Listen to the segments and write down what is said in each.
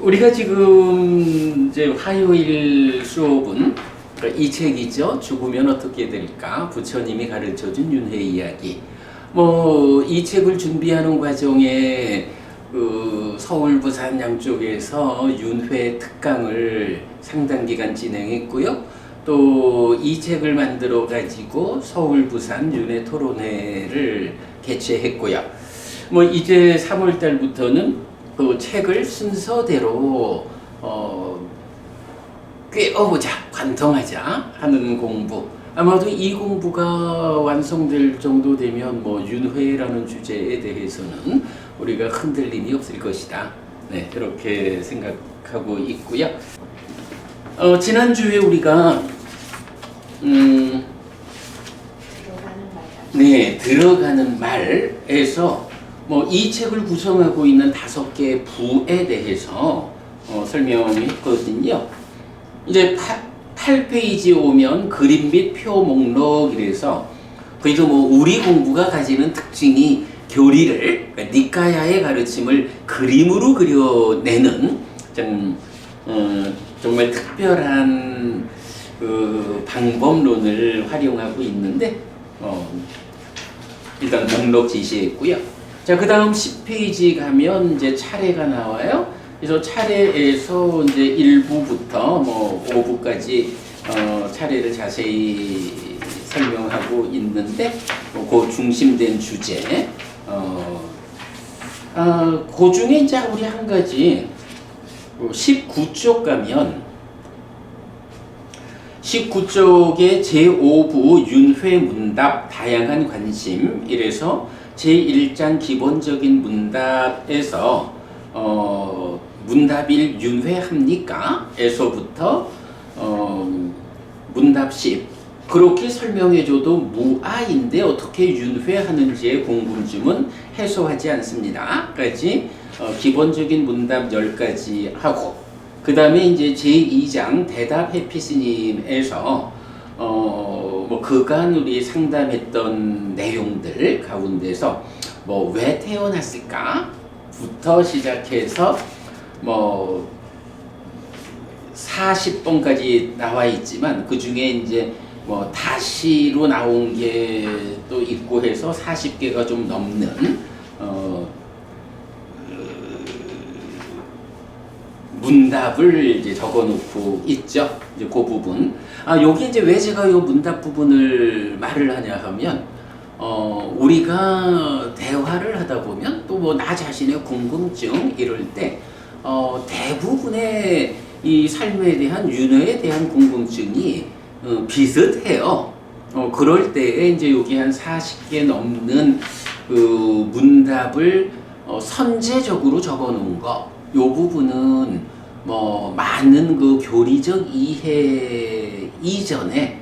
우리가 지금 이제 화요일 수업은 이 책이죠. 죽으면 어떻게 될까? 부처님이 가르쳐준 윤회 이야기. 이 책을 준비하는 과정에 서울, 부산 양쪽에서 윤회 특강을 상당 기간 진행했고요. 또 이 책을 만들어 가지고 서울, 부산 윤회 토론회를 개최했고요. 이제 3월 달부터는 그 책을 순서대로 꿰어보자, 관통하자 하는 공부. 아마도 이 공부가 완성될 정도 되면 윤회라는 주제에 대해서는 우리가 흔들림이 없을 것이다. 네, 그렇게 생각하고 있고요. 지난주에 우리가 들어가는 말에서 이 책을 구성하고 있는 5개의 부에 대해서 설명했거든요. 이제 8페이지 오면 그림 및 표 목록 이래서 그래도 우리 공부가 가지는 특징이 교리를, 그러니까 니까야의 가르침을 그림으로 그려내는 정말 특별한 방법론을 활용하고 있는데 일단 목록 지시했고요. 자, 그 다음 10페이지 가면 이제 차례가 나와요. 그래서 차례에서 이제 1부부터 5부까지 차례를 자세히 설명하고 있는데 그 중심된 주제 그 중에 이제 우리 한 가지 19쪽 가면 19쪽의 제5부 윤회 문답 다양한 관심 이래서 제1장 기본적인 문답에서 문답일 윤회합니까? 에서부터 문답 10 그렇게 설명해줘도 무아인데 어떻게 윤회하는지의 궁금증은 해소하지 않습니다. 까지 기본적인 문답 10가지 하고 그 다음에 이제 제2장 대답 해피스님에서 그간 우리 상담했던 내용들 가운데서 왜 태어났을까? 부터 시작해서 40번까지 나와 있지만 그 중에 이제 다시로 나온 게 또 있고 해서 40개가 좀 넘는 문답을 이제 적어놓고 있죠. 이제 그 부분. 여기 이제 왜 제가 이 문답 부분을 말을 하냐 하면 우리가 대화를 하다 보면 또 나 자신의 궁금증 이럴 때 대부분의 이 삶에 대한 윤회에 대한 궁금증이 비슷해요. 그럴 때에 이제 여기 한 40개 넘는 그 문답을 선제적으로 적어놓은 거, 요 부분은 많은 그 교리적 이해 이전에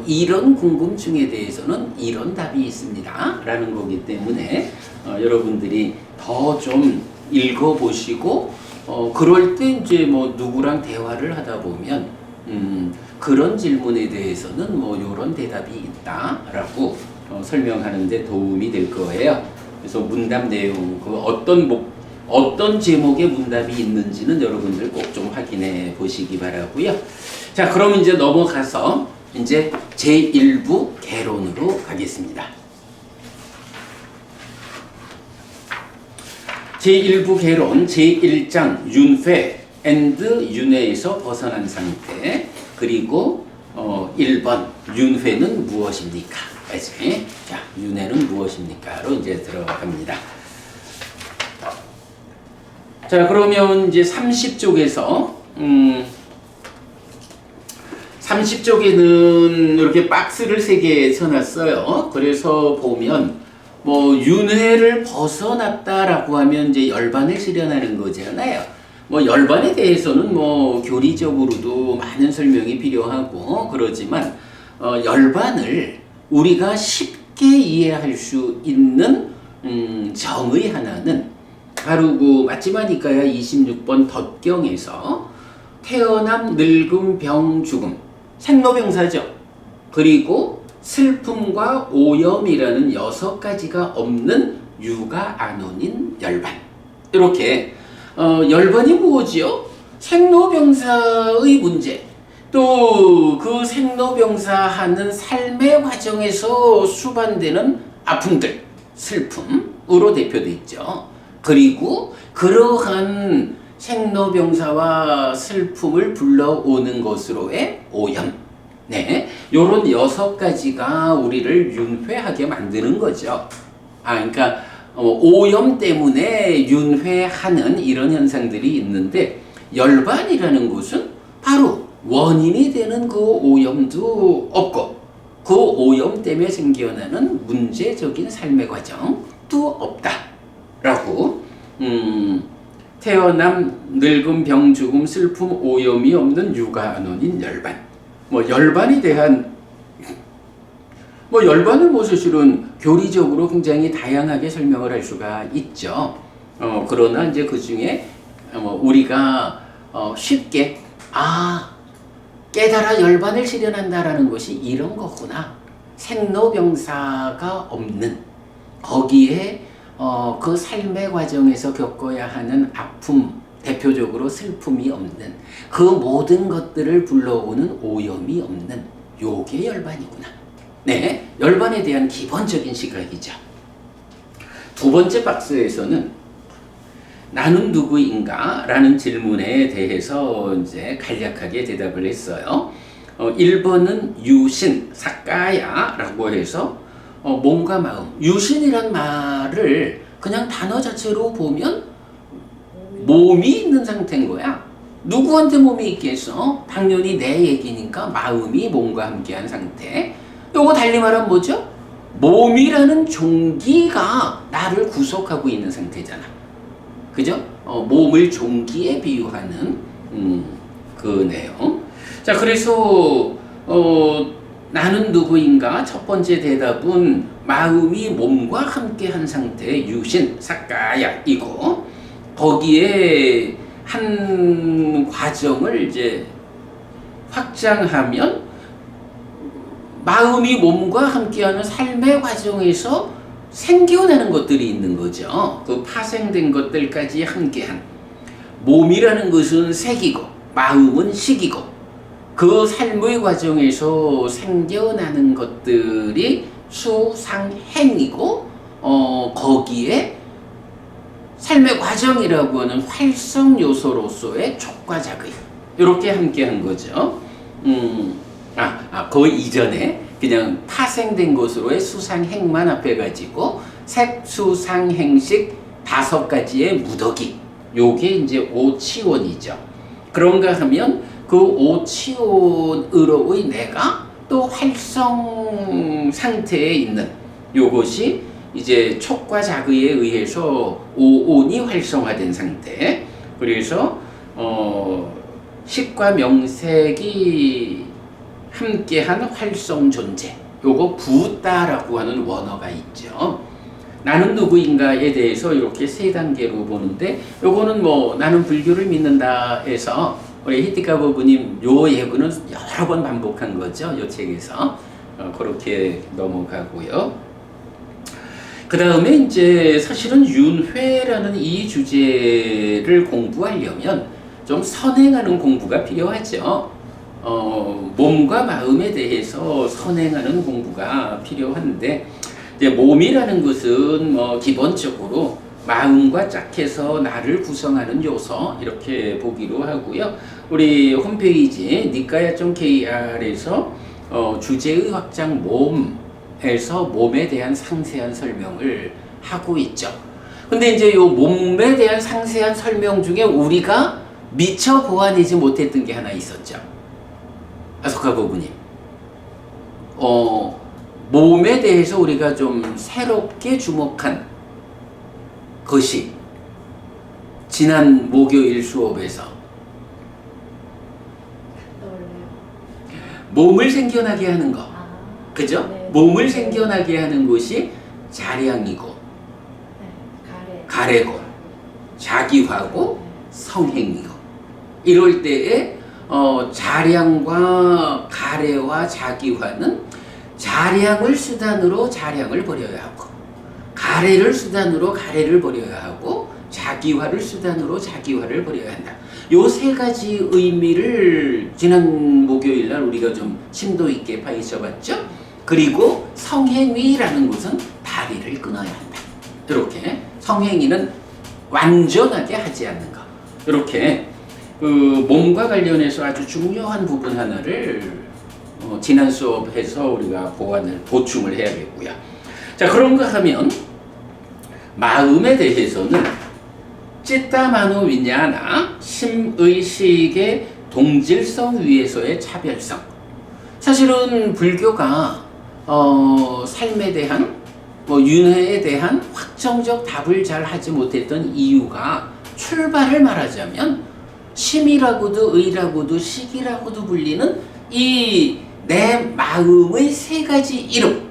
이런 궁금증에 대해서는 이런 답이 있습니다 라는 거기 때문에 여러분들이 더 좀 읽어보시고 그럴 때 이제 누구랑 대화를 하다 보면 그런 질문에 대해서는 요런 대답이 있다라고 설명하는 데 도움이 될 거예요. 그래서 문답 내용 어떤 제목의 문답이 있는지는 여러분들 꼭 좀 확인해 보시기 바라고요. 자, 그럼 이제 넘어가서 이제 제1부 개론으로 가겠습니다. 제1부 개론 제1장 윤회 앤드 윤회에서 벗어난 상태 그리고 1번 윤회는 무엇입니까? 자, 윤회는 무엇입니까?로 이제 들어갑니다. 자, 그러면 이제 30쪽에서 30쪽에는 이렇게 박스를 3개 쳐놨어요. 그래서 보면 윤회를 벗어났다라고 하면 이제 열반을 실현하는 거잖아요. 열반에 대해서는 교리적으로도 많은 설명이 필요하고 그러지만 열반을 우리가 쉽게 이해할 수 있는 정의 하나는 바로 그 맞지마니까야 26번 덧경에서 태어남, 늙음, 병, 죽음 생로병사죠. 그리고 슬픔과 오염이라는 6가지가 없는 유가 안온인 열반 이렇게 열반이 무엇이요? 생로병사의 문제, 또 그 생로병사하는 삶의 과정에서 수반되는 아픔들, 슬픔으로 대표되어 있죠. 그리고 그러한 생로병사와 슬픔을 불러오는 것으로의 오염. 네, 요런 6가지가 우리를 윤회하게 만드는 거죠. 그러니까 오염 때문에 윤회하는 이런 현상들이 있는데, 열반이라는 것은 바로 원인이 되는 그 오염도 없고, 그 오염 때문에 생겨나는 문제적인 삶의 과정도 없다라고. 태어남, 늙음, 병, 죽음, 슬픔, 오염이 없는 유가안원인 열반. 열반에 대한 열반은 사실은 교리적으로 굉장히 다양하게 설명을 할 수가 있죠. 그러나 이제 그 중에 우리가 쉽게 깨달아 열반을 실현한다라는 것이 이런 거구나. 생로병사가 없는, 거기에 그 삶의 과정에서 겪어야 하는 아픔, 대표적으로 슬픔이 없는, 그 모든 것들을 불러오는 오염이 없는, 요게 열반이구나. 네, 열반에 대한 기본적인 시각이죠. 두 번째 박스에서는 나는 누구인가? 라는 질문에 대해서 이제 간략하게 대답을 했어요. 1번은 유신, 사까야 라고 해서 몸과 마음. 유신이란 말을 그냥 단어 자체로 보면 몸이 있는 상태인 거야. 누구한테 몸이 있겠어? 당연히 내 얘기니까 마음이 몸과 함께한 상태. 요거 달리 말하면 뭐죠? 몸이라는 종기가 나를 구속하고 있는 상태잖아. 그죠? 몸을 종기에 비유하는 그 내용. 자, 그래서 나는 누구인가? 첫 번째 대답은 마음이 몸과 함께한 상태의 유신, 사까야이고, 거기에 한 과정을 이제 확장하면 마음이 몸과 함께하는 삶의 과정에서 생겨나는 것들이 있는 거죠. 그 파생된 것들까지 함께한. 몸이라는 것은 색이고 마음은 식이고, 그 삶의 과정에서 생겨나는 것들이 수상행이고, 거기에 삶의 과정이라고 하는 활성 요소로서의 촉과 자극, 이렇게 함께한 거죠. 그 이전에 그냥 파생된 것으로의 수상행만 합해가지고 색수상행식 5가지의 무더기, 요게 이제 오치원이죠. 그런가 하면 그 오치원으로의 내가 또 활성 상태에 있는 요것이 이제 촉과 자극에 의해서 오온이 활성화된 상태. 그래서 식과 명색이 함께한 활성 존재, 요거 부따라고 하는 원어가 있죠. 나는 누구인가에 대해서 이렇게 3단계로 보는데, 요거는 나는 불교를 믿는다 해서 우리 히티카 부부님 요 예고는 여러 번 반복한 거죠. 요 책에서 그렇게 넘어가고요. 그 다음에 이제 사실은 윤회라는 이 주제를 공부하려면 좀 선행하는 공부가 필요하죠. 몸과 마음에 대해서 선행하는 공부가 필요한데, 이제 몸이라는 것은 기본적으로 마음과 짝해서 나를 구성하는 요소, 이렇게 보기로 하고요. 우리 홈페이지 니까야.kr에서 주제의 확장 몸에서 몸에 대한 상세한 설명을 하고 있죠. 근데 이제 요 몸에 대한 상세한 설명 중에 우리가 미처 보완하지 못했던 게 하나 있었죠. 아소카 부부님, 몸에 대해서 우리가 좀 새롭게 주목한 것이 지난 목요일 수업에서 몸을 생겨나게 하는 거, 그죠? 네. 몸을 생겨나게 하는 것이 자량이고, 가래고, 자기화고, 성행이고, 이럴 때에 자량과 가래와 자기화는 자량을 수단으로 자량을 버려야 하고, 가래를 수단으로 가래를 버려야 하고, 악기화를 수단으로 자기화를 버려야 한다. 요 세 가지 의미를 지난 목요일 날 우리가 좀 심도 있게 파헤쳐봤죠. 그리고 성행위라는 것은 다리를 끊어야 한다. 이렇게 성행위는 완전하게 하지 않는 것. 이렇게 그 몸과 관련해서 아주 중요한 부분 하나를 지난 수업에서 우리가 보충을 해야겠고요. 자, 그런가 하면 마음에 대해서는 찌따마노 위냐나 심의식의 동질성 위에서의 차별성. 사실은 불교가 삶에 대한 윤회에 대한 확정적 답을 잘 하지 못했던 이유가 출발을 말하자면 심이라고도 의라고도 식이라고도 불리는 이 내 마음의 세 가지 이름,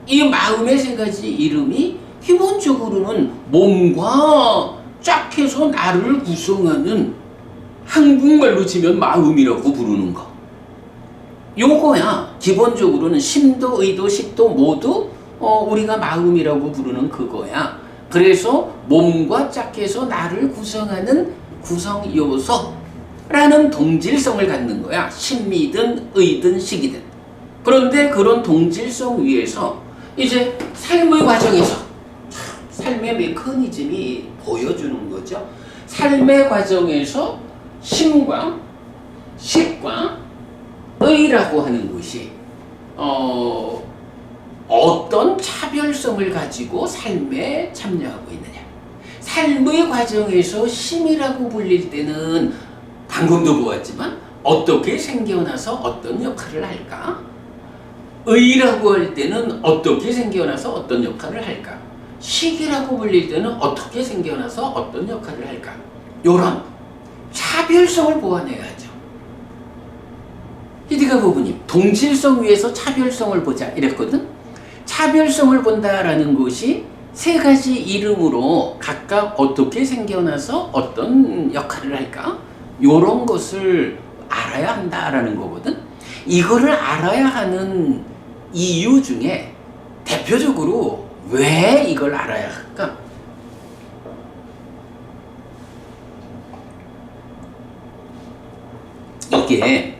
이 마음의 세 가지 이름이 기본적으로는 몸과 쫙 해서 나를 구성하는 한국말로 치면 마음이라고 부르는 거. 요거야 기본적으로는 심도, 의도, 식도 모두 우리가 마음이라고 부르는 그거야. 그래서 몸과 짝해서 나를 구성하는 구성 요소라는 동질성을 갖는 거야. 심이든 의든 식이든. 그런데 그런 동질성 위에서 이제 삶의 과정에서 삶의 메커니즘이 보여주는 거죠. 삶의 과정에서 심과 식과 의라고 하는 것이 어떤 차별성을 가지고 삶에 참여하고 있느냐. 삶의 과정에서 심이라고 불릴 때는 방금도 보았지만 어떻게 생겨나서 어떤 역할을 할까? 의라고 할 때는 어떻게 생겨나서 어떤 역할을 할까? 식이라고 불릴 때는 어떻게 생겨나서 어떤 역할을 할까? 요런 차별성을 보완해야죠. 히디가 부부님, 동질성 위에서 차별성을 보자 이랬거든? 차별성을 본다라는 것이 세 가지 이름으로 각각 어떻게 생겨나서 어떤 역할을 할까? 요런 것을 알아야 한다라는 거거든? 이거를 알아야 하는 이유 중에 대표적으로 왜 이걸 알아야 할까? 이게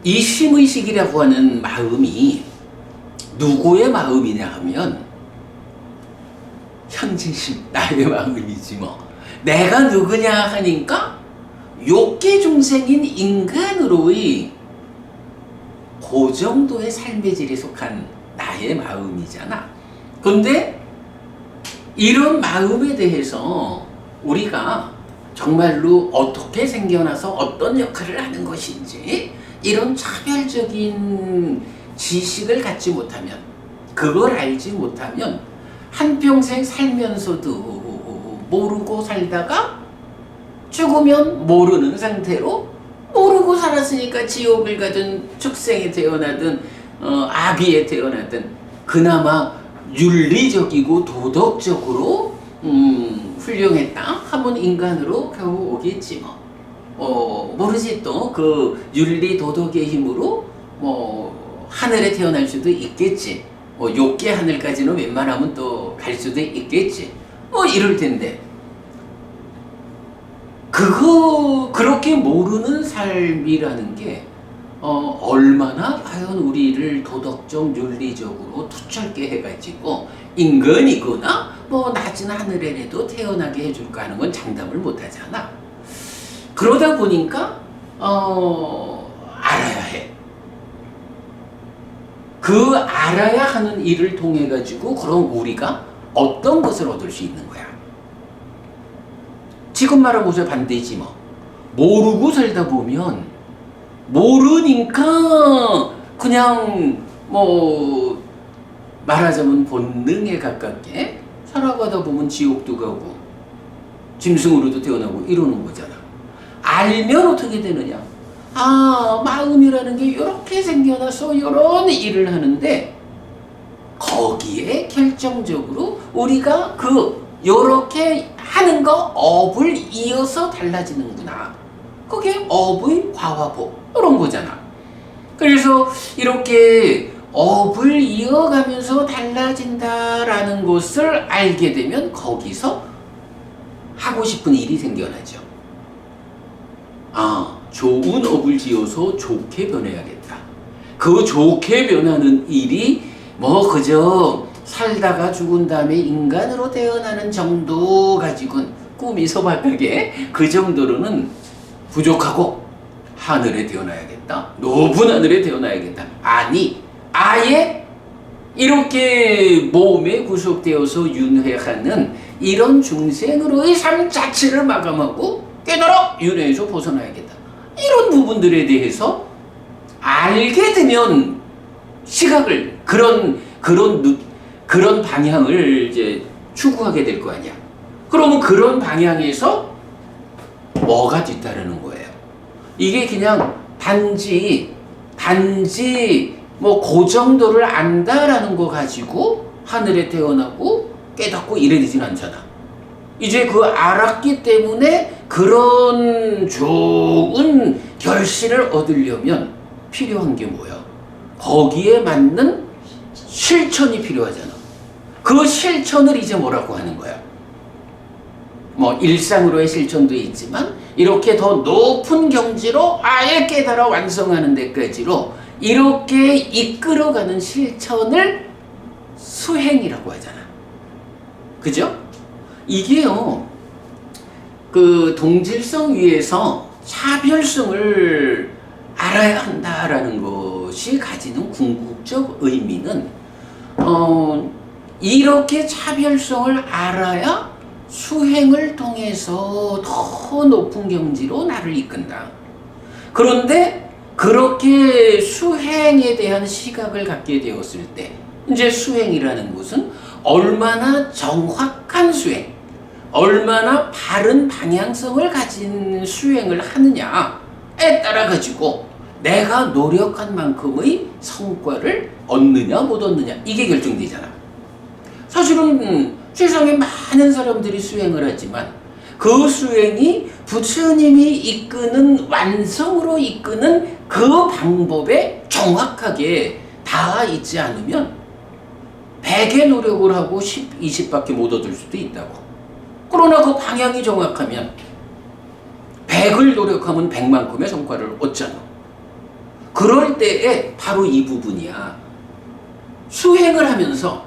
이 심의식이라고 하는 마음이 누구의 마음이냐 하면 현재심, 나의 마음이지 뭐. 내가 누구냐 하니까 욕계 중생인 인간으로의 그 정도의 삶의 질에 속한 나의 마음이잖아. 근데 이런 마음에 대해서 우리가 정말로 어떻게 생겨나서 어떤 역할을 하는 것인지 이런 차별적인 지식을 갖지 못하면, 그걸 알지 못하면 한평생 살면서도 모르고 살다가 죽으면 모르는 상태로, 모르고 살았으니까 지옥을 가든 축생에 태어나든 아비에 태어나든 그나마 윤리적이고 도덕적으로 훌륭했다 하면 인간으로 겨우 오겠지 뭐. 모르지 또 그 윤리 도덕의 힘으로 하늘에 태어날 수도 있겠지. 욕계 하늘까지는 웬만하면 또 갈 수도 있겠지. 이럴 텐데. 그렇게 모르는 삶이라는 게, 얼마나 과연 우리를 도덕적, 윤리적으로 투철게 해가지고, 인간이거나, 낮은 하늘에라도 태어나게 해줄까 하는 건 장담을 못 하잖아. 그러다 보니까, 알아야 해. 그 알아야 하는 일을 통해 가지고 그럼 우리가 어떤 것을 얻을 수 있는 거야. 지금 말하고서 반대지 뭐. 모르고 살다 보면 모르니까 그냥 말하자면 본능에 가깝게 살아가다 보면 지옥도 가고 짐승으로도 태어나고 이러는 거잖아. 알면 어떻게 되느냐? 마음이라는 게 이렇게 생겨나서 이런 일을 하는데 거기에 결정적으로 우리가 요렇게 하는 거 업을 이어서 달라지는구나. 그게 업의 과화복 이런 거잖아. 그래서 이렇게 업을 이어가면서 달라진다라는 것을 알게 되면 거기서 하고 싶은 일이 생겨나죠. 아, 좋은 업을 지어서 좋게 변해야겠다. 그 좋게 변하는 일이 뭐 그저 살다가 죽은 다음에 인간으로 태어나는 정도 가지고는 꿈이 소박하게 그 정도로는 부족하고 하늘에 태어나야겠다. 높은 하늘에 태어나야겠다. 아니, 아예 이렇게 몸에 구속되어서 윤회하는 이런 중생으로의 삶 자체를 마감하고 깨달아 윤회에서 벗어나야겠다. 이런 부분들에 대해서 알게 되면 시각을 그런 방향을 이제 추구하게 될 거 아니야. 그러면 그런 방향에서 뭐가 뒤따르는 거예요? 이게 그냥 단지 뭐 그 정도를 안다라는 거 가지고 하늘에 태어나고 깨닫고 이래 되진 않잖아. 이제 그 알았기 때문에 그런 좋은 결실을 얻으려면 필요한 게 뭐야? 거기에 맞는 실천이 필요하잖아. 그 실천을 이제 뭐라고 하는 거야? 뭐 일상으로의 실천도 있지만 이렇게 더 높은 경지로 아예 깨달아 완성하는 데까지로 이렇게 이끌어가는 실천을 수행이라고 하잖아. 그죠? 이게요, 그 동질성 위에서 차별성을 알아야 한다라는 것이 가지는 궁극적 의미는 이렇게 차별성을 알아야 수행을 통해서 더 높은 경지로 나를 이끈다. 그런데 그렇게 수행에 대한 시각을 갖게 되었을 때 이제 수행이라는 것은 얼마나 정확한 수행, 얼마나 바른 방향성을 가진 수행을 하느냐에 따라 가지고 내가 노력한 만큼의 성과를 얻느냐 못 얻느냐 이게 결정되잖아. 사실은 세상에 많은 사람들이 수행을 하지만 그 수행이 부처님이 이끄는 완성으로 이끄는 그 방법에 정확하게 닿아 있지 않으면 100의 노력을 하고 10, 20밖에 못 얻을 수도 있다고. 그러나 그 방향이 정확하면 100을 노력하면 100만큼의 성과를 얻잖아. 그럴 때에 바로 이 부분이야. 수행을 하면서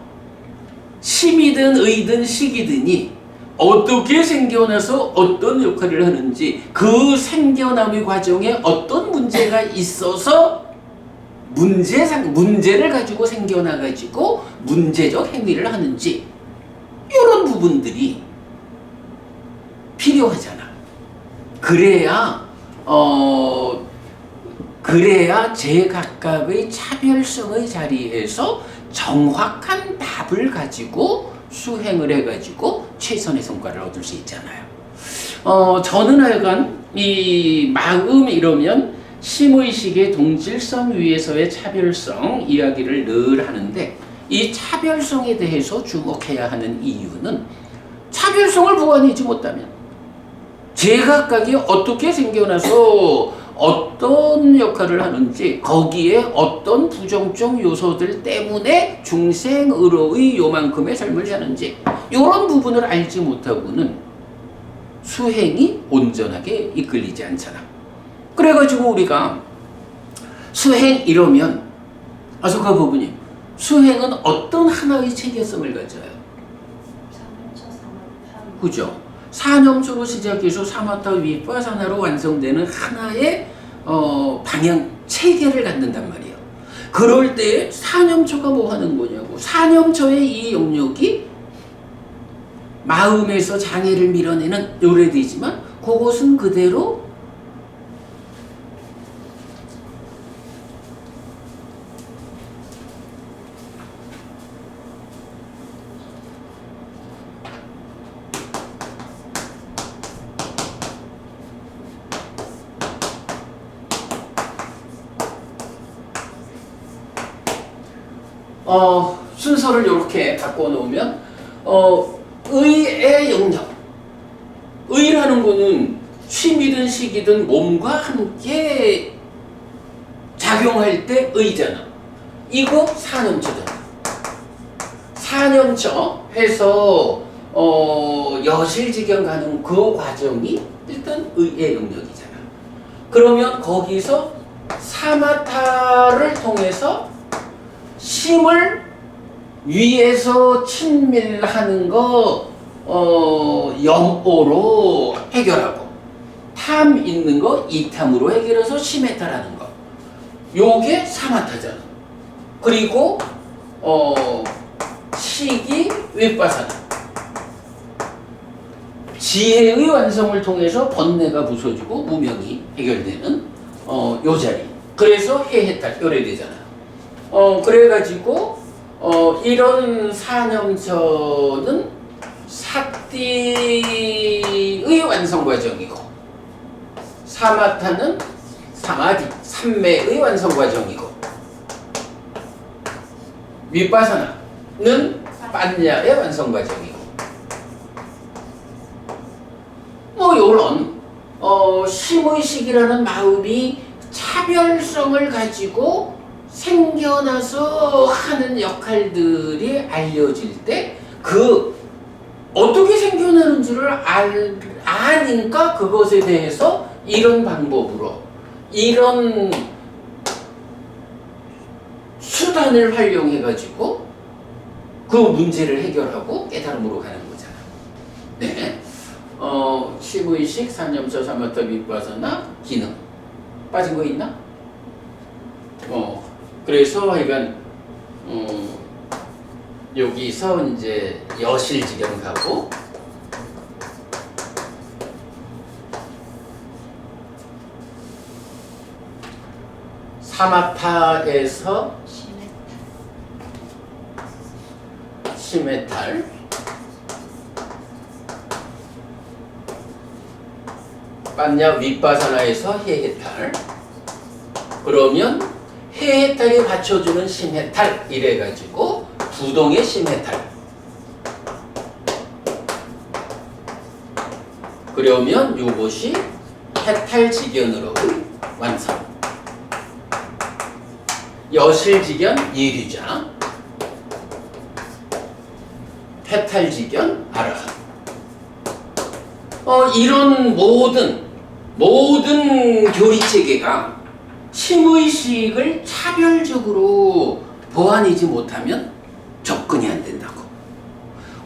심이든 의든 식이든이 어떻게 생겨나서 어떤 역할을 하는지 그 생겨남의 과정에 어떤 문제가 있어서 문제를 가지고 생겨나가지고 문제적 행위를 하는지 이런 부분들이 필요하잖아. 그래야 제각각의 차별성의 자리에서 정확한 답을 가지고 수행을 해가지고 최선의 성과를 얻을 수 있잖아요. 저는 하여간 이 마음 이러면 심의식의 동질성 위에서의 차별성 이야기를 늘 하는데 이 차별성에 대해서 주목해야 하는 이유는 차별성을 보완하지 못하면 제각각이 어떻게 생겨나서 어떤 역할을 하는지 거기에 어떤 부정적 요소들 때문에 중생으로의 요만큼의 삶을 사는지 이런 부분을 알지 못하고는 수행이 온전하게 이끌리지 않잖아. 그래가지고 우리가 수행 이러면 아소카 부부님 수행은 어떤 하나의 체계성을 가져요? 그죠? 사념초로 시작해서 사마타 위파사나로 완성되는 하나의 방향 체계를 갖는단 말이에요. 그럴 때 사념초가 뭐 하는 거냐고. 사념초의 이 영역이 마음에서 장애를 밀어내는 요래되지만 그것은 그대로 순서를 이렇게 바꿔놓으면 의의 영역, 의라는 거는 취미든 식이든 몸과 함께 작용할 때 의잖아. 이거 사념처잖아. 사념처 해서 여실지경 가는 그 과정이 일단 의의 영역이잖아. 그러면 거기서 사마타를 통해서 심을 위에서 친밀하는 거 염오로 해결하고 탐 있는 거 이탐으로 해결해서 심해타라는 거. 요게 사마타잖아. 그리고 식이 윗바사나. 지혜의 완성을 통해서 번뇌가 부서지고 무명이 해결되는 요 자리. 그래서 해해탈 요래 되잖아. 그래가지고 이런 사념처는 사띠의 완성 과정이고 사마타는 사마디, 삼매의 완성 과정이고 윗바사나는 빠냐의 완성 과정이고 요런 심의식이라는 마음이 차별성을 가지고 생겨나서 하는 역할들이 알려질 때 그 어떻게 생겨나는 줄을 아니까 그것에 대해서 이런 방법으로 이런 수단을 활용해 가지고 그 문제를 해결하고 깨달음으로 가는 거잖아. 네. 심의식, 사념처, 사마타, 윗바사나, 기능 빠진 거 있나? 그래서 하여간 여기서 이제 여실지경 가고 사마타에서 심해탈 빠냐 윗바사나에서 해해탈 그러면 해해탈이 받쳐주는 심해탈 이래가지고 부동의 심해탈 그러면 요것이 해탈지견으로의 완성 여실지견 예류자 해탈지견 아라한 이런 모든 교리체계가 심의식을 차별적으로 보완하지 못하면 접근이 안 된다고.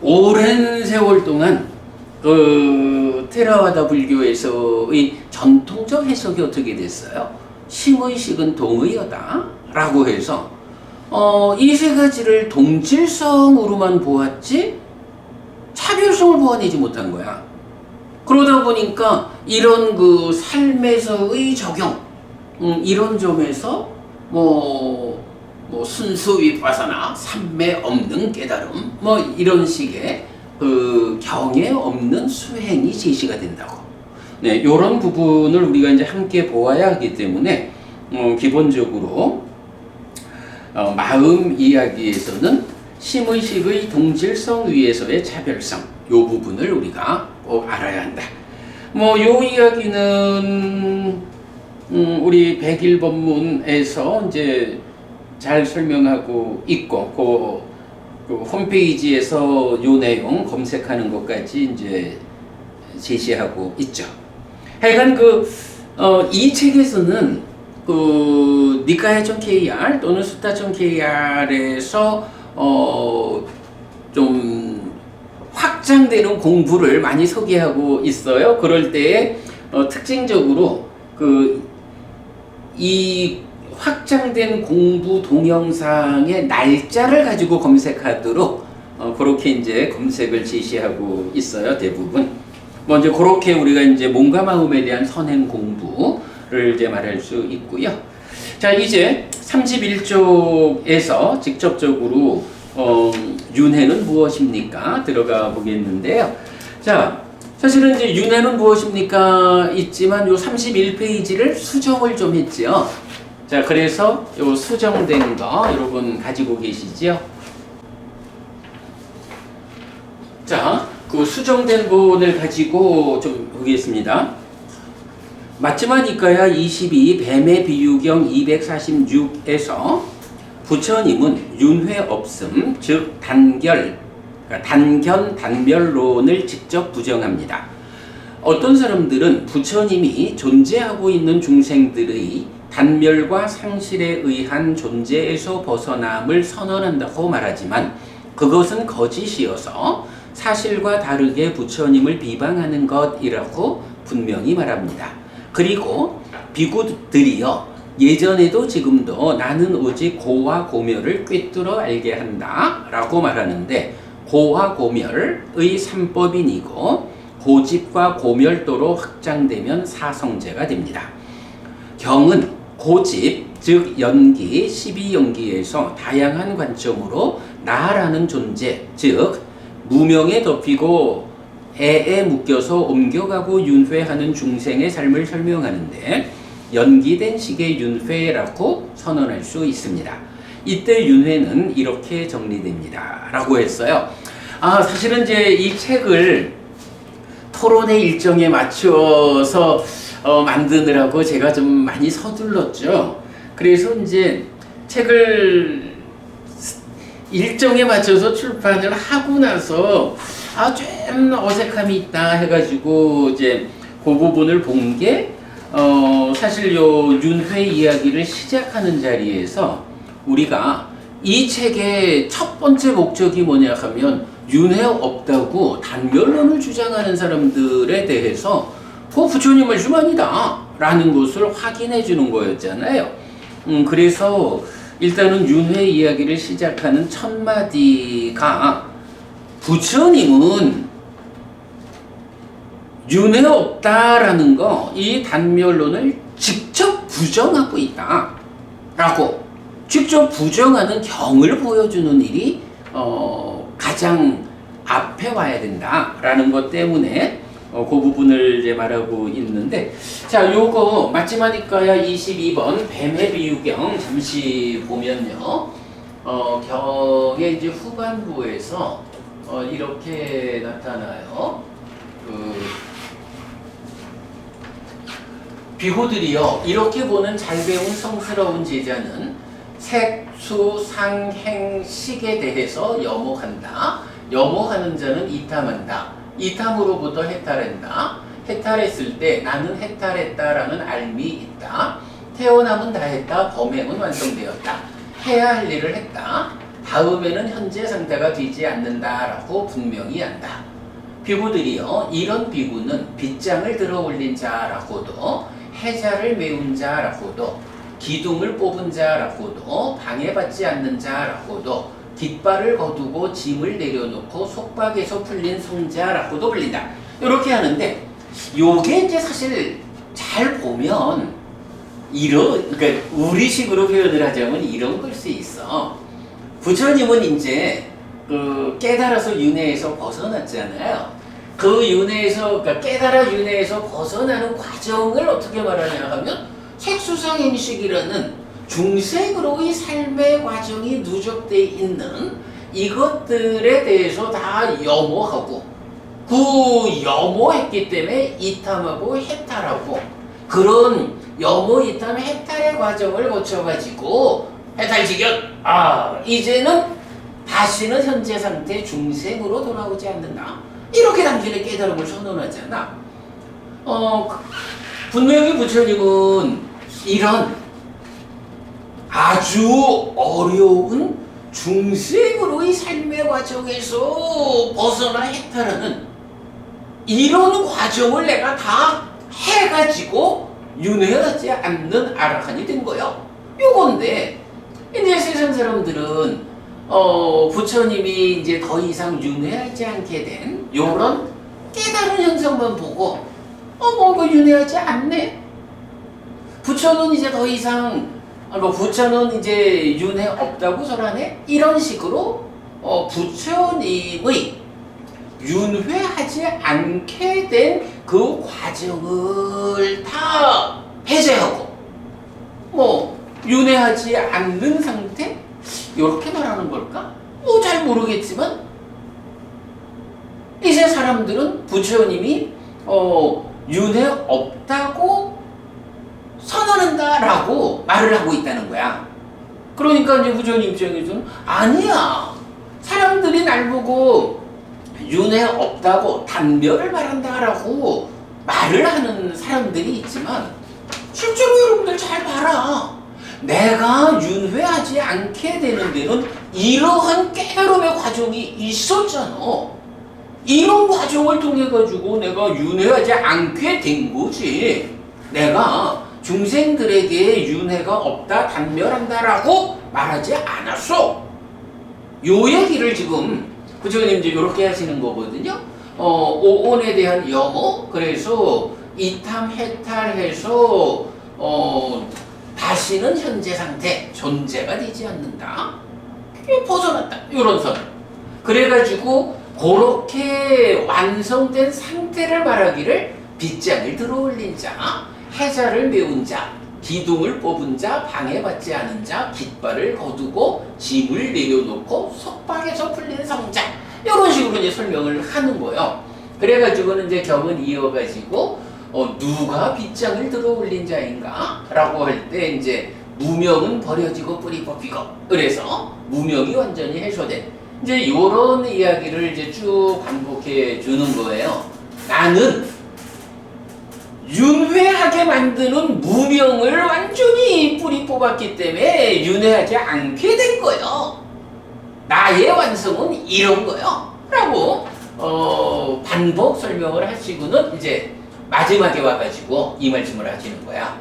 오랜 세월 동안 그 테라와다 불교에서의 전통적 해석이 어떻게 됐어요? 심의식은 동의어다 라고 해서 이 세 가지를 동질성으로만 보았지 차별성을 보완하지 못한 거야. 그러다 보니까 이런 그 삶에서의 적용 이런 점에서 순수 윗바사나 삼매 없는 깨달음 이런 식의 그 경에 없는 수행이 제시가 된다고. 네, 이런 부분을 우리가 이제 함께 보아야 하기 때문에 기본적으로 마음 이야기에서는 심의식의 동질성 위에서의 차별성 요 부분을 우리가 꼭 알아야 한다. 요 이야기는 우리 백일법문에서 이제 잘 설명하고 있고 그 홈페이지에서 요 내용 검색하는 것까지 이제 제시하고 있죠. 하여간 이 책에서는 그 니카야전 KR 또는 수타전 KR에서 좀 확장되는 공부를 많이 소개하고 있어요. 그럴 때에 특징적으로 이 확장된 공부 동영상의 날짜를 가지고 검색하도록 그렇게 이제 검색을 제시하고 있어요. 대부분. 먼저 그렇게 우리가 이제 몸과 마음에 대한 선행 공부를 이제 말할 수 있고요. 자, 이제 31쪽에서 직접적으로 윤회는 무엇입니까? 들어가 보겠는데요. 자, 사실은 이제 윤회는 무엇입니까? 있지만 요 31페이지를 수정을 좀 했지요. 자, 그래서 요 수정된 거 여러분 가지고 계시죠? 자, 그 수정된 부분을 가지고 좀 보겠습니다. 맞지만 이까야 22 뱀의 비유경 246에서 부처님은 윤회 없음 즉 단결 그러니까 단견 단멸론을 직접 부정합니다. 어떤 사람들은 부처님이 존재하고 있는 중생들의 단멸과 상실에 의한 존재에서 벗어남을 선언한다고 말하지만 그것은 거짓이어서 사실과 다르게 부처님을 비방하는 것이라고 분명히 말합니다. 그리고 비구들이여 예전에도 지금도 나는 오직 고와 고멸을 꿰뚫어 알게 한다 라고 말하는데 고와 고멸의 삼법인이고 고집과 고멸도로 확장되면 사성제가 됩니다. 경은 고집, 즉 연기, 12연기에서 다양한 관점으로 나라는 존재, 즉 무명에 덮이고 애에 묶여서 옮겨가고 윤회하는 중생의 삶을 설명하는데 연기된 식의 윤회라고 선언할 수 있습니다. 이때 윤회는 이렇게 정리됩니다. 라고 했어요. 사실은 이제 이 책을 토론의 일정에 맞춰서 만드느라고 제가 좀 많이 서둘렀죠. 그래서 이제 책을 일정에 맞춰서 출판을 하고 나서 좀 어색함이 있다 해가지고 이제 그 부분을 본 게 사실 요 윤회 이야기를 시작하는 자리에서 우리가 이 책의 첫 번째 목적이 뭐냐 하면 윤회 없다고 단멸론을 주장하는 사람들에 대해서 그 부처님 말씀 아니다 라는 것을 확인해 주는 거였잖아요. 그래서 일단은 윤회 이야기를 시작하는 첫 마디가 부처님은 윤회 없다라는 거, 이 단멸론을 직접 부정하고 있다 라고 직접 부정하는 경을 보여주는 일이 가장 앞에 와야 된다라는 것 때문에 그 부분을 이제 말하고 있는데, 자, 요거 마지막이니까야 22번 뱀의 비유경 잠시 보면요, 경의 이제 후반부에서 이렇게 나타나요. 비호들이여 이렇게 보는 잘 배운 성스러운 제자는 색, 수, 상, 행, 식에 대해서 염혹한다. 염혹하는 자는 이탐한다. 이탐으로부터 해탈한다. 해탈했을 때 나는 해탈했다라는 알미 있다. 태어남은 다 했다. 범행은 완성되었다. 해야 할 일을 했다. 다음에는 현재 상태가 되지 않는다라고 분명히 한다. 비구들이요 이런 비구는 빗장을 들어 올린 자라고도 해자를 메운 자라고도 기둥을 뽑은 자라고도 방해받지 않는 자라고도 깃발을 거두고 짐을 내려놓고 속박에서 풀린 성자라고도 불린다. 이렇게 하는데 요게 이제 사실 잘 보면 그러니까 우리식으로 표현을 하자면 이런 걸 수 있어. 부처님은 이제 깨달아서 윤회에서 벗어났잖아요. 그 윤회에서, 그러니까 깨달아 윤회에서 벗어나는 과정을 어떻게 말하냐 하면 색수상행식이라는 중생으로의 삶의 과정이 누적되어 있는 이것들에 대해서 다 염호하고 그 염호했기 때문에 이탐하고 해탈하고 그런 염호, 이탐, 해탈의 과정을 거쳐가지고 해탈지견, 이제는 다시는 현재 상태 중생으로 돌아오지 않는다. 이렇게 당신의 깨달음을 선언하잖아. 분명히 부처님은 이런 아주 어려운 중생으로의 삶의 과정에서 벗어나 해탈하는 이런 과정을 내가 다 해가지고 윤회하지 않는 아라한이 된 거야. 요건데 이제 세상 사람들은 부처님이 이제 더 이상 윤회하지 않게 된 요런 깨달은 현상만 보고 뭔가 윤회하지 않네. 부처는 이제 더 이상 부처는 이제 윤회 없다고 설하네. 이런 식으로 부처님의 윤회하지 않게 된 그 과정을 다 해제하고 윤회하지 않는 상태? 이렇게 말하는 걸까? 잘 모르겠지만 이제 사람들은 부처님이 윤회 없다고 선언한다라고 말을 하고 있다는 거야. 그러니까 이제 부처님 입장에서는 아니야. 사람들이 날 보고 윤회 없다고 단멸을 말한다라고 말을 하는 사람들이 있지만 실제로 여러분들 잘 봐라. 내가 윤회하지 않게 되는 데는 이러한 깨달음의 과정이 있었잖아. 이런 과정을 통해 가지고 내가 윤회하지 않게 된 거지. 내가 중생들에게 윤회가 없다, 단멸한다라고 말하지 않았어. 요 얘기를 지금 부처님 이제 이렇게 하시는 거거든요. 오온에 대한 영어, 그래서 이탐 해탈해서 다시는 현재 상태, 존재가 되지 않는다. 벗어났다. 이런 선. 그래가지고 그렇게 완성된 상태를 말하기를 빗장을 들어올린 자, 해자를 메운 자, 기둥을 뽑은 자, 방해받지 않은 자, 깃발을 거두고 짐을 내려놓고 속박에서 풀린 성자. 이런 식으로 이제 설명을 하는 거예요. 그래가지고는 이제 경을 이어가지고 누가 빗장을 들어올린 자인가? 라고 할 때 이제 무명은 버려지고 뿌리 뽑히고, 그래서 무명이 완전히 해소된 이제 이런 이야기를 이제 쭉 반복해 주는 거예요. 나는 윤회하게 만드는 무명을 완전히 뿌리 뽑았기 때문에 윤회하지 않게 된 거예요. 나의 완성은 이런 거예요. 라고 반복 설명을 하시고는 이제 마지막에 와가지고 이 말씀을 하시는 거야.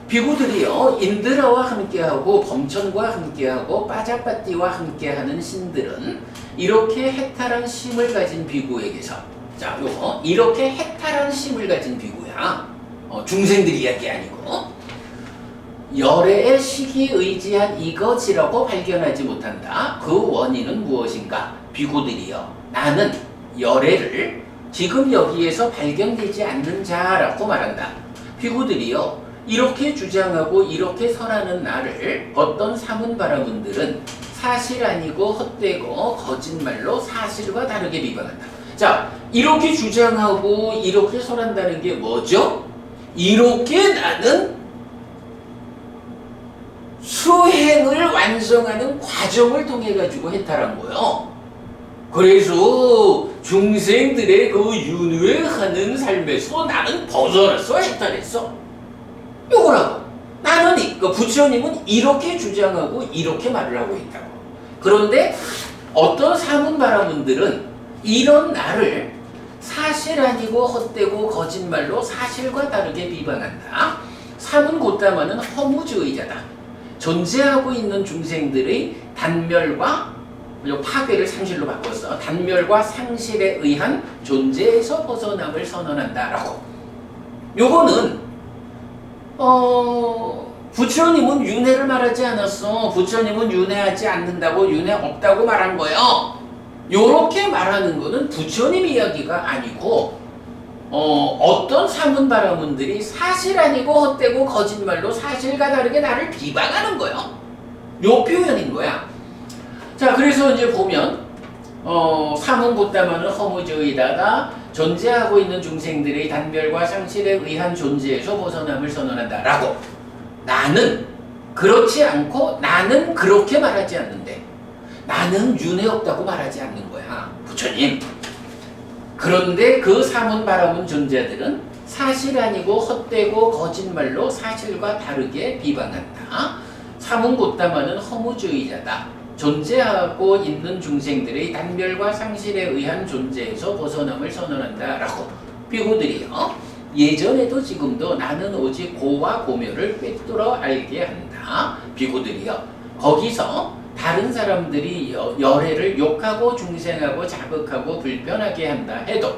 비구들이요, 인드라와 함께하고 범천과 함께하고 빠자빠띠와 함께하는 신들은 이렇게 해탈한 심을 가진 비구에게서, 자, 요거 이렇게 해탈한 심을 가진 비구야. 중생들 이야기 아니고 열애의 시기 의지한 이것이라고 발견하지 못한다. 그 원인은 무엇인가? 비구들이여, 나는 열애를 지금 여기에서 발견되지 않는 자라고 말한다. 비구들이여, 이렇게 주장하고 이렇게 설하는 나를 어떤 사문바라분들은 사실 아니고 헛되고 거짓말로 사실과 다르게 비방한다. 자, 이렇게 주장하고 이렇게 설한다는 게 뭐죠? 이렇게 나는 수행을 완성하는 과정을 통해 가지고 해탈한 거예요. 그래서 중생들의 그 윤회하는 삶에서 나는 벗어났어, 해탈했어. 요거라고. 나는 부처님은 이렇게 주장하고 이렇게 말을 하고 있다고. 그런데 어떤 사문바라분들은 이런 나를 사실 아니고 헛되고 거짓말로 사실과 다르게 비방한다. 사문고따마는 허무주의자다. 존재하고 있는 중생들의 단멸과 파괴를 상실로 바꿨어. 단멸과 상실에 의한 존재에서 벗어남을 선언한다라고. 요거는 부처님은 윤회를 말하지 않았어. 부처님은 윤회하지 않는다고, 윤회 없다고 말한 거예요. 요렇게 말하는 거는 부처님 이야기가 아니고 어떤 사문바라문들이 사실 아니고 헛되고 거짓말로 사실과 다르게 나를 비방하는 거예요. 요 표현인 거야. 자, 그래서 이제 보면 사문고따마는 허무주의다가 존재하고 있는 중생들의 단멸과 상실에 의한 존재에서 벗어남을 선언한다 라고. 나는 그렇지 않고 나는 그렇게 말하지 않는데, 나는 윤회 없다고 말하지 않는 거야, 부처님. 그런데 그 사문바라문 존재들은 사실 아니고 헛되고 거짓말로 사실과 다르게 비방한다. 사문고따마는 허무주의자다. 존재하고 있는 중생들의 단멸과 상실에 의한 존재에서 벗어남을 선언한다 라고. 비구들이요, 예전에도 지금도 나는 오직 고와 고묘를 꿰뚫어 알게 한다. 비구들이요, 거기서 다른 사람들이 열애를 욕하고 중생하고 자극하고 불편하게 한다 해도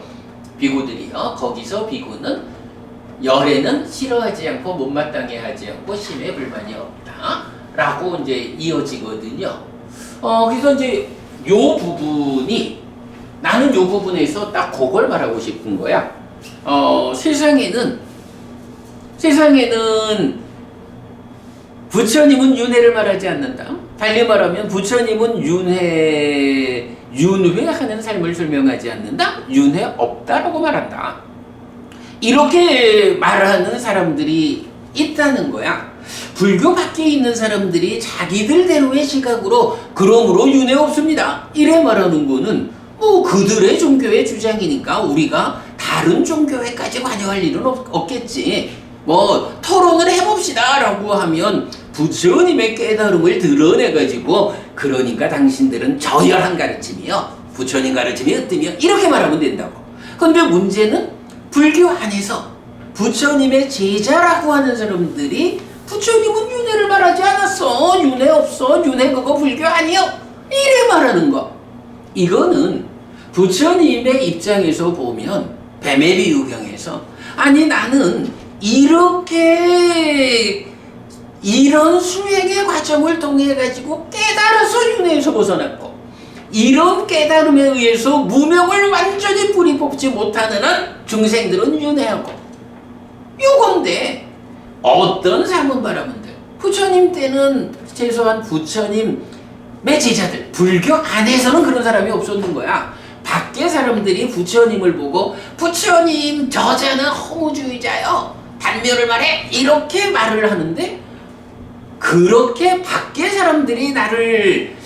비구들이요, 거기서 비구는 열애는 싫어하지 않고 못마땅해 하지 않고 심에 불만이 없다 라고 이제 이어지거든요. 그래서 이제 요 부분이, 나는 요 부분에서 딱 그걸 말하고 싶은 거야. 세상에는 부처님은 윤회를 말하지 않는다. 달리 말하면 부처님은 윤회하는 삶을 설명하지 않는다. 윤회 없다라고 말한다. 이렇게 말하는 사람들이 있다는 거야. 불교 밖에 있는 사람들이 자기들대로의 시각으로 그러므로 윤회 없습니다. 이래 말하는 거는 뭐 그들의 종교의 주장이니까 우리가 다른 종교에까지 관여할 일은 없겠지. 뭐 토론을 해봅시다 라고 하면 부처님의 깨달음을 드러내가지고 그러니까 당신들은 저열한 가르침이요, 부처님 가르침이 으뜸이요, 이렇게 말하면 된다고. 근데 문제는 불교 안에서 부처님의 제자라고 하는 사람들이 부처님은 윤회를 말하지 않았어, 윤회 없어, 윤회 그거 불교 아니요, 이래 말하는 거. 이거는 부처님의 입장에서 보면 뱀의 비유경에서 아니 나는 이렇게 이런 수행의 과정을 통해 가지고 깨달아서 윤회에서 벗어났고 이런 깨달음에 의해서 무명을 완전히 뿌리 뽑지 못하는 한 중생들은 윤회하고 요건데 어떤 삶은 바라면 돼. 부처님 때는 최소한 부처님의 제자들 불교 안에서는 그런 사람이 없었는 거야. 밖에 사람들이 부처님을 보고 부처님 저자는 허무주의자요, 단묘를 말해, 이렇게 말을 하는데 그렇게 밖에 사람들이 나를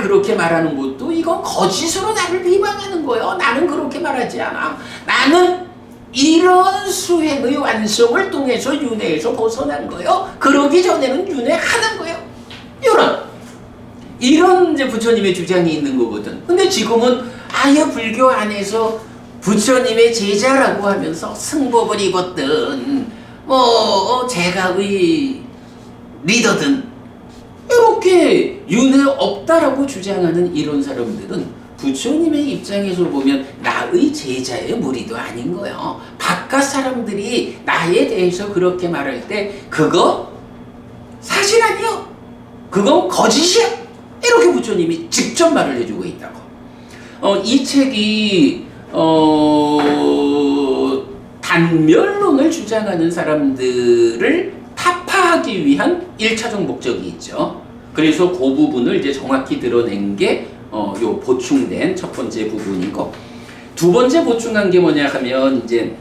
그렇게 말하는 것도 이건 거짓으로 나를 비방하는 거예요. 나는 그렇게 말하지 않아. 나는 이런 수행의 완성을 통해서 윤회에서 벗어난 거예요. 그러기 전에는 윤회하는 거예요. 이런 이제 부처님의 주장이 있는 거거든. 근데 지금은 아예 불교 안에서 부처님의 제자라고 하면서 승복을 입었든 뭐 제가의 리더든 이렇게 윤회 없다라고 주장하는 이런 사람들은 부처님의 입장에서 보면 나의 제자의 무리도 아닌 거예요. 바깥 사람들이 나에 대해서 그렇게 말할 때 그거 사실 아니요, 그건 거짓이야, 이렇게 부처님이 직접 말을 해주고 있다고. 이 책이 단멸론을 주장하는 사람들을 타파하기 위한 1차적 목적이 있죠. 그래서 그 부분을 이제 정확히 드러낸 게 요 보충된 첫 번째 부분이고, 두 번째 보충한 게 뭐냐 하면 이제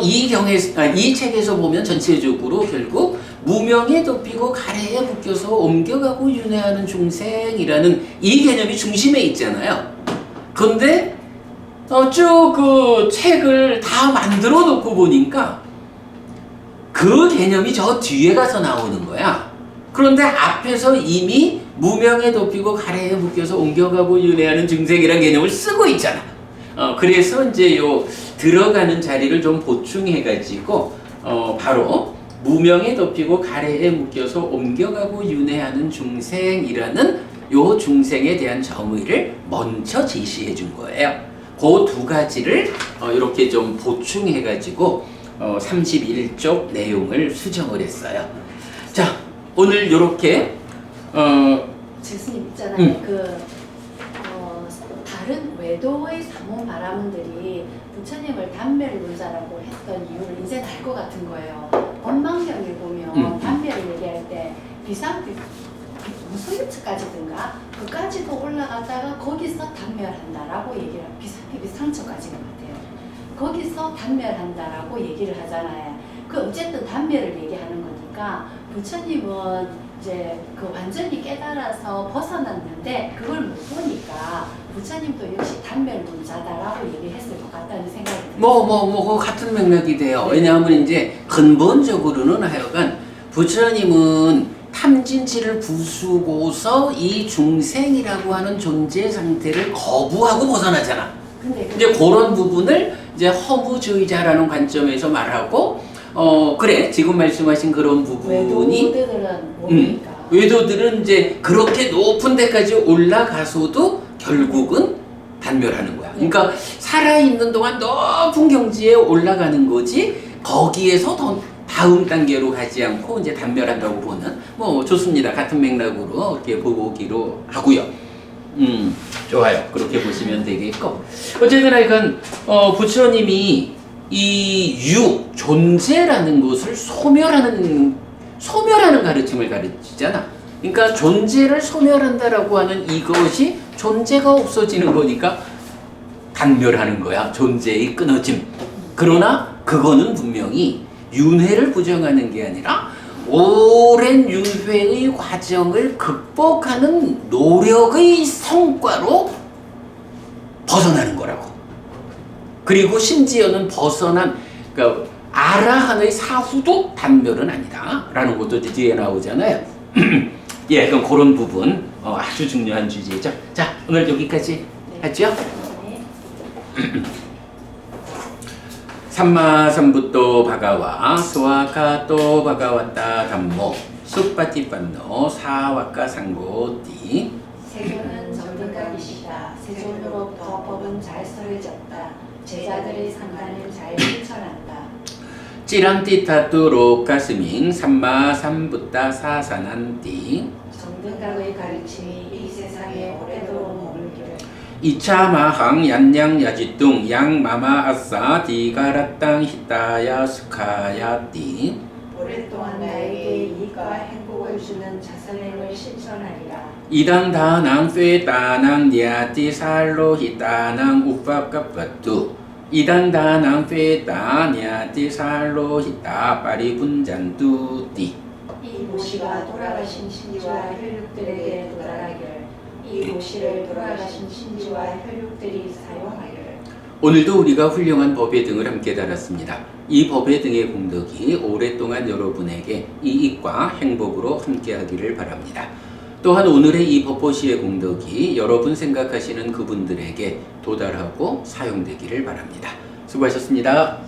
이 책에서 보면 전체적으로 결국 무명에 덮이고 가래에 묶여서 옮겨가고 윤회하는 중생이라는 이 개념이 중심에 있잖아요. 근데 쭉 그 책을 다 만들어 놓고 보니까 그 개념이 저 뒤에 가서 나오는 거야. 그런데 앞에서 이미 무명에 덮이고 가래에 묶여서 옮겨가고 윤회하는 중생이라는 개념을 쓰고 있잖아. 그래서 이제 요 들어가는 자리를 좀 보충해가지고 바로 무명에 덮이고 가래에 묶여서 옮겨가고 윤회하는 중생이라는 요 중생에 대한 정의를 먼저 제시해 준 거예요. 그 두 가지를 이렇게 좀 보충해가지고 31쪽 내용을 수정을 했어요. 자, 오늘 요렇게 스님 있잖아요. 다른 외도의 사문 바라문들이 부처님을 단멸론자라고 했던 이유를 이제 알 것 같은 거예요. 법망경에 보면 단멸을 얘기할 때 무소유처까지든가 그까지도 올라갔다가 거기서 단멸한다라고 얘기를 비상처까지인 것 같아요. 거기서 단멸한다라고 얘기를 하잖아요. 그 어쨌든 단멸을 얘기하는 거니까 부처님은 이제 그 완전히 깨달아서 벗어났는데 그걸 못 보니까 부처님도 역시 단멸론자다라고 얘기했을 것 같다는 생각이 들어요. 같은 맥락이 돼요. 네. 왜냐하면 이제 근본적으로는 하여간 부처님은 탐진치를 부수고서 이 중생이라고 하는 존재 상태를 거부하고 벗어나잖아. 근데 이제 그런 부분을 이제 허무주의자라는 관점에서 말하고, 그래, 지금 말씀하신 그런 부분이 외도들은 모르니까. 외도들은 이제 그렇게 높은 데까지 올라가서도 결국은 단멸하는 거야. 그러니까 살아있는 동안 높은 경지에 올라가는 거지 거기에서 더 다음 단계로 가지 않고 이제 단멸한다고 보는, 좋습니다. 같은 맥락으로 이렇게 보기로 하고요. 좋아요. 그렇게 보시면 되겠고, 어쨌든 하여간 부처님이 이 존재라는 것을 소멸하는 가르침을 가르치잖아. 그러니까 존재를 소멸한다라고 하는 이것이 존재가 없어지는 거니까 단멸하는 거야. 존재의 끊어짐. 그러나 그거는 분명히 윤회를 부정하는 게 아니라 오랜 윤회의 과정을 극복하는 노력의 성과로 벗어나는 거라고. 그리고 심지어는 벗어난 그러니까 아라한의 사후도 단멸은 아니다 라는 것도 뒤에 나오잖아요. 예, 그럼 그런 부분 아주 중요한 주제죠. 자, 오늘 여기까지 하죠. 네. 삼마삼부토 바가와 스와카토 바가와타 담모 수파티판노 사와카 상고띠. 세존은 정등각이시다. 세존으로부터 법은 잘 설해졌다. 제자들의 상단을 잘 실천한다. 찌란티타투 로카스밍 삼마삼부타 사산한띠. 정등각의 가르침이 이 세상에 오래도록 머물기를. 이차마항 얀냥야지뚱 양마마아싸 디가라땅 히타야 스카야띠. 오랫동안 나에게 이익과 행복을 주는 자선행을 실천하리라. 이당다낭 쇠다낭 니아띠 살로 히타낭 우파까빠뚜. 이당다낭 쇠다 니아띠 살로 히타 파리분잔뚜띠. 이 모시가 돌아가신 신지와 혈육들에게 도달하길. 이 모시를 돌아가신 신지와 혈육들이 사용하길. 오늘도 우리가 훌륭한 법의 등을 함께 달았습니다. 이 법의 등의 공덕이 오랫동안 여러분에게 이익과 행복으로 함께하기를 바랍니다. 또한 오늘의 이 법보시의 공덕이 여러분 생각하시는 그분들에게 도달하고 사용되기를 바랍니다. 수고하셨습니다.